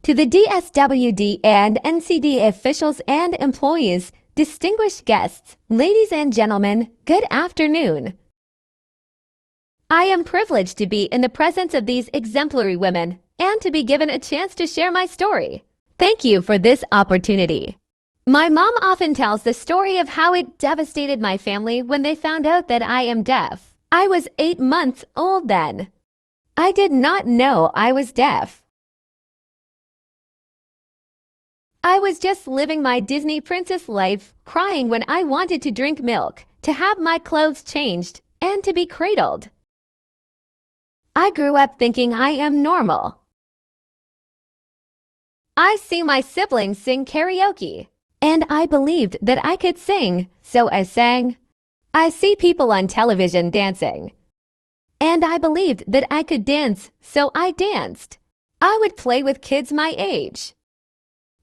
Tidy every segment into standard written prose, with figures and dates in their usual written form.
To the DSWD and NCDA officials and employees, distinguished guests, ladies and gentlemen, good afternoon. I am privileged to be in the presence of these exemplary women and to be given a chance to share my story. Thank you for this opportunity. My mom often tells the story of how it devastated my family when they found out that I am deaf. I was 8 months old then. I did not know I was deaf. I was just living my Disney princess life, crying when I wanted to drink milk, to have my clothes changed, and to be cradled. I grew up thinking I am normal. I see my siblings sing karaoke, and I believed that I could sing, so I sang. I see people on television dancing, and I believed that I could dance, so I danced. I would play with kids my age.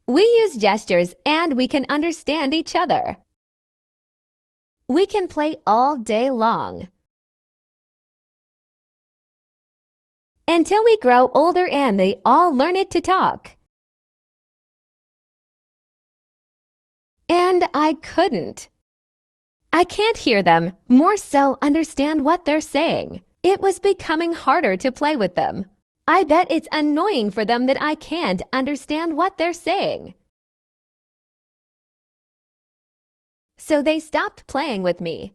We use gestures and we can understand each other. We can play all day long. Until we grow older and they all learn it to talk. And I couldn't. I can't hear them, more so understand what they're saying. It was becoming harder to play with them. I bet it's annoying for them that I can't understand what they're saying. So they stopped playing with me.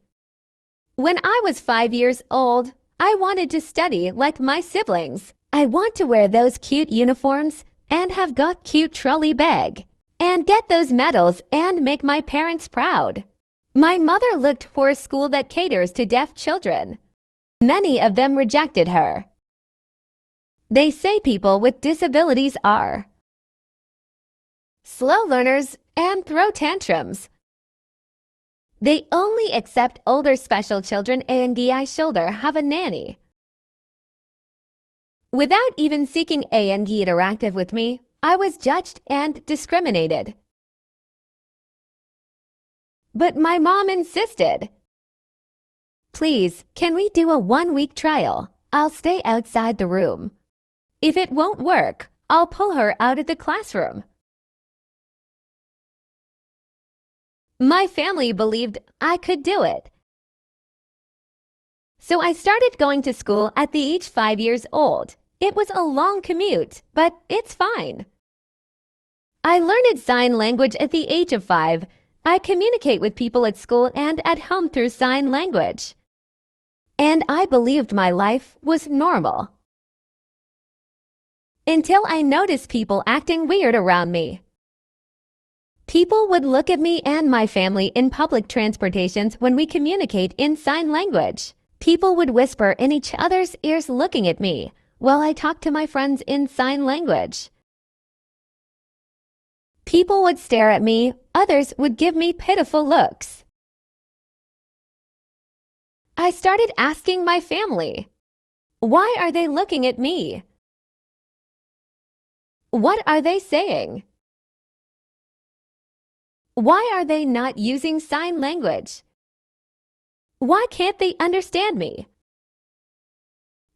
When I was 5 years old, I wanted to study like my siblings. I want to wear those cute uniforms and have got cute trolley bag and get those medals and make my parents proud. My mother looked for a school that caters to deaf children. Many of them rejected her. They say people with disabilities are slow learners and throw tantrums. They only accept older special children and I shoulder have a nanny. Without even seeking and interactive with me, I was judged and discriminated. But my mom insisted. Please, can we do a 1-week trial? I'll stay outside the room. If it won't work, I'll pull her out of the classroom. My family believed I could do it. So I started going to school at the age 5 years old. It was a long commute, but it's fine. I learned sign language at the age of 5. I communicate with people at school and at home through sign language. And I believed my life was normal. Until I noticed people acting weird around me. People would look at me and my family in public transportations when we communicate in sign language. People would whisper in each other's ears looking at me while I talked to my friends in sign language. People would stare at me, others would give me pitiful looks. I started asking my family, why are they looking at me? What are they saying? Why are they not using sign language? Why can't they understand me?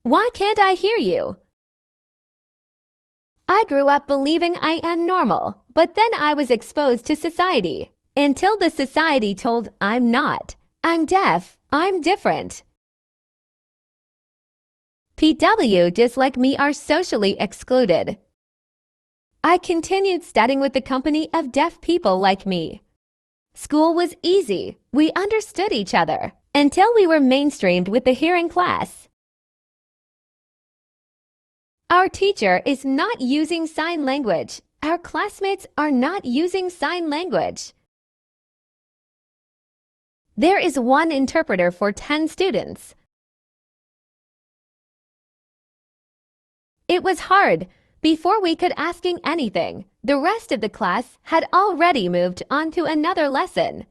Why can't I hear you? I grew up believing I am normal, but then I was exposed to society, until the society told I'm not. I'm deaf. I'm different. PW just like me are socially excluded. I continued studying with the company of deaf people like me. School was easy. We understood each other until we were mainstreamed with the hearing class. Our teacher is not using sign language. Our classmates are not using sign language. There is one interpreter for 10 students. It was hard. Before we could asking anything, the rest of the class had already moved on to another lesson.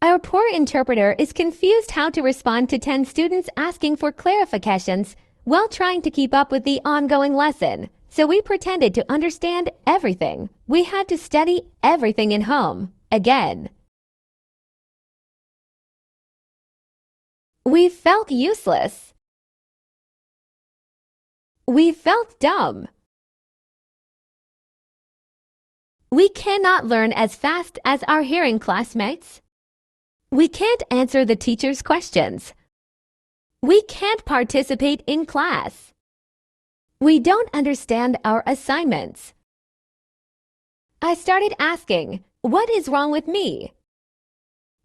Our poor interpreter is confused how to respond to 10 students asking for clarifications while trying to keep up with the ongoing lesson, so we pretended to understand everything. We had to study everything in home, again. We felt useless. We felt dumb. We cannot learn as fast as our hearing classmates. We can't answer the teacher's questions. We can't participate in class. We don't understand our assignments. I started asking, what is wrong with me?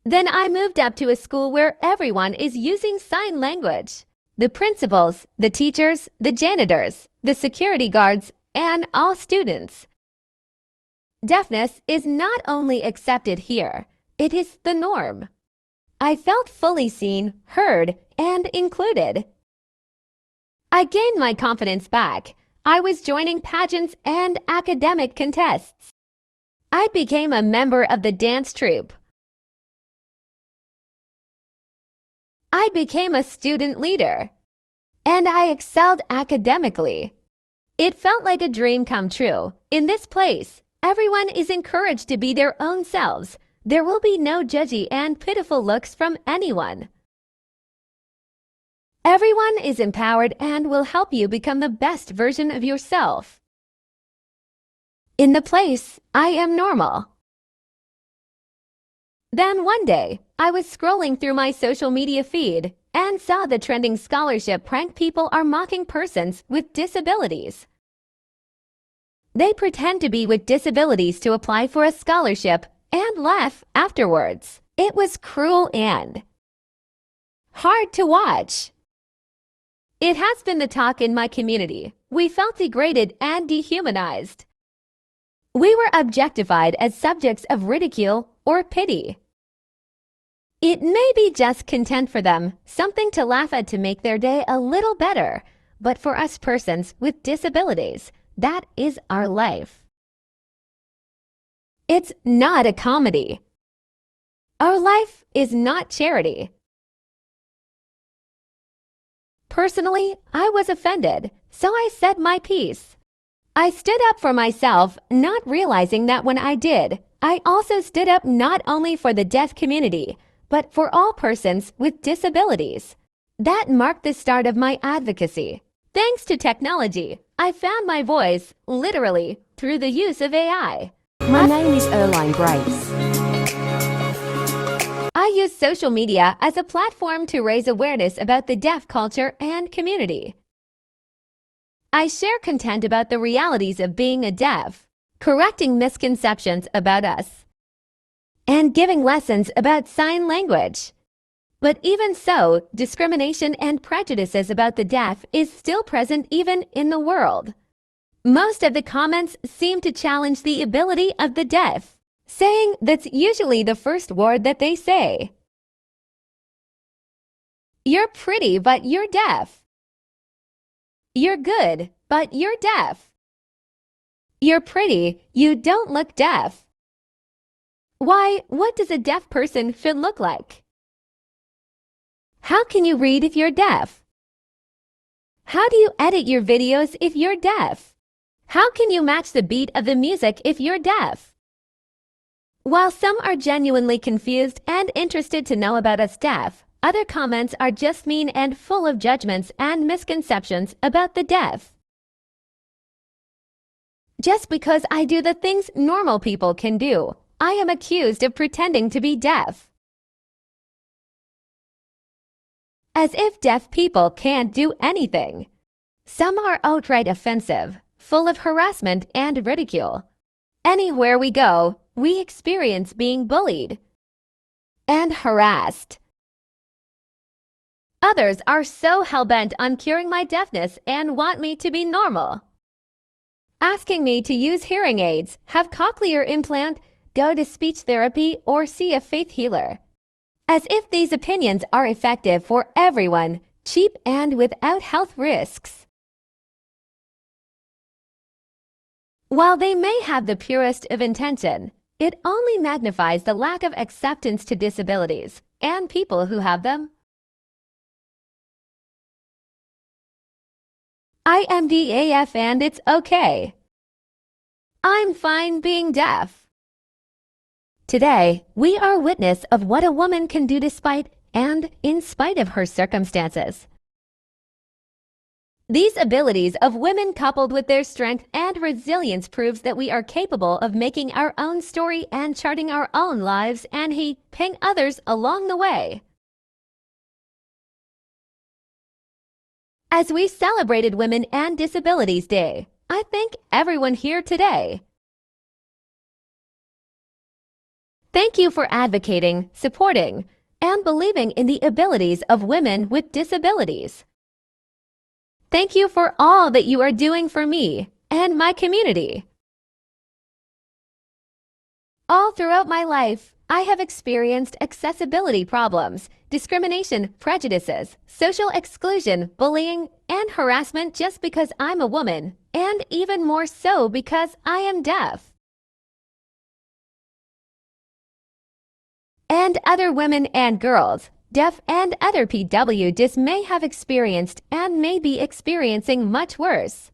Then I moved up to a school where everyone is using sign language. The principals, the teachers, the janitors, the security guards, and all students. Deafness is not only accepted here, it is the norm. I felt fully seen, heard, and included. I gained my confidence back. I was joining pageants and academic contests. I became a member of the dance troupe. I became a student leader. And I excelled academically. It felt like a dream come true. In this place, everyone is encouraged to be their own selves. There will be no judgy and pitiful looks from anyone. Everyone is empowered and will help you become the best version of yourself. In the place, I am normal. Then one day, I was scrolling through my social media feed and saw the trending scholarship prank people are mocking persons with disabilities. They pretend to be with disabilities to apply for a scholarship and laugh afterwards. It was cruel and hard to watch. It has been the talk in my community. We felt degraded and dehumanized. We were objectified as subjects of ridicule or pity. It may be just content for them, something to laugh at to make their day a little better, but for us persons with disabilities, that is our life. It's not a comedy. Our life is not charity. Personally, I was offended, so I said my piece. I stood up for myself, not realizing that when I did, I also stood up not only for the deaf community, but for all persons with disabilities. That marked the start of my advocacy. Thanks to technology, I found my voice, literally, through the use of AI. My name is Erline Grace. I use social media as a platform to raise awareness about the deaf culture and community. I share content about the realities of being a deaf, correcting misconceptions about us, and giving lessons about sign language. But even so, discrimination and prejudices about the deaf is still present even in the world. Most of the comments seem to challenge the ability of the deaf, saying that's usually the first word that they say. You're pretty, but you're deaf. You're good, but you're deaf. You're pretty, you don't look deaf. Why, what does a deaf person should look like? How can you read if you're deaf? How do you edit your videos if you're deaf? How can you match the beat of the music if you're deaf? While some are genuinely confused and interested to know about us deaf, other comments are just mean and full of judgments and misconceptions about the deaf. Just because I do the things normal people can do, I am accused of pretending to be deaf. As if deaf people can't do anything. Some are outright offensive, full of harassment and ridicule. Anywhere we go, we experience being bullied and harassed. Others are so hell-bent on curing my deafness and want me to be normal. Asking me to use hearing aids, have cochlear implant, go to speech therapy, or see a faith healer. As if these opinions are effective for everyone, cheap and without health risks. While they may have the purest of intention, it only magnifies the lack of acceptance to disabilities and people who have them. I am DAF and it's okay. I'm fine being deaf. Today, we are witness of what a woman can do despite and in spite of her circumstances. These abilities of women coupled with their strength and resilience proves that we are capable of making our own story and charting our own lives and helping others along the way. As we celebrated Women and Disabilities Day, I thank everyone here today. Thank you for advocating, supporting, and believing in the abilities of women with disabilities. Thank you for all that you are doing for me and my community. All throughout my life, I have experienced accessibility problems, discrimination, prejudices, social exclusion, bullying, and harassment just because I'm a woman, and even more so because I am deaf. And other women and girls, deaf and other PWDs may have experienced and may be experiencing much worse.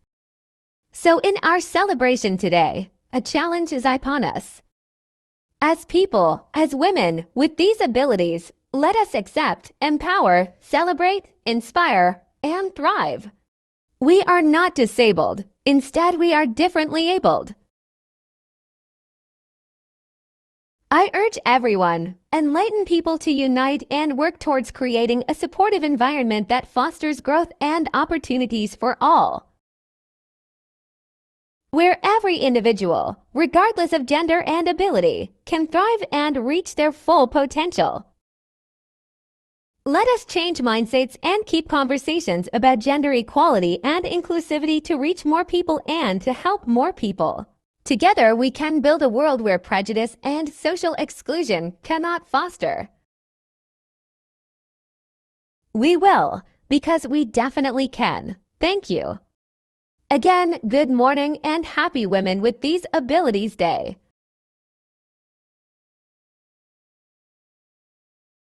So in our celebration today, a challenge is upon us. As people, as women with these abilities, let us accept, empower, celebrate, inspire, and thrive. We are not disabled. Instead, we are differently abled. I urge everyone, enlighten people to unite and work towards creating a supportive environment that fosters growth and opportunities for all, where every individual, regardless of gender and ability, can thrive and reach their full potential. Let us change mindsets and keep conversations about gender equality and inclusivity to reach more people and to help more people. Together, we can build a world where prejudice and social exclusion cannot foster. We will, because we definitely can. Thank you. Again, good morning and happy Women with These Abilities Day.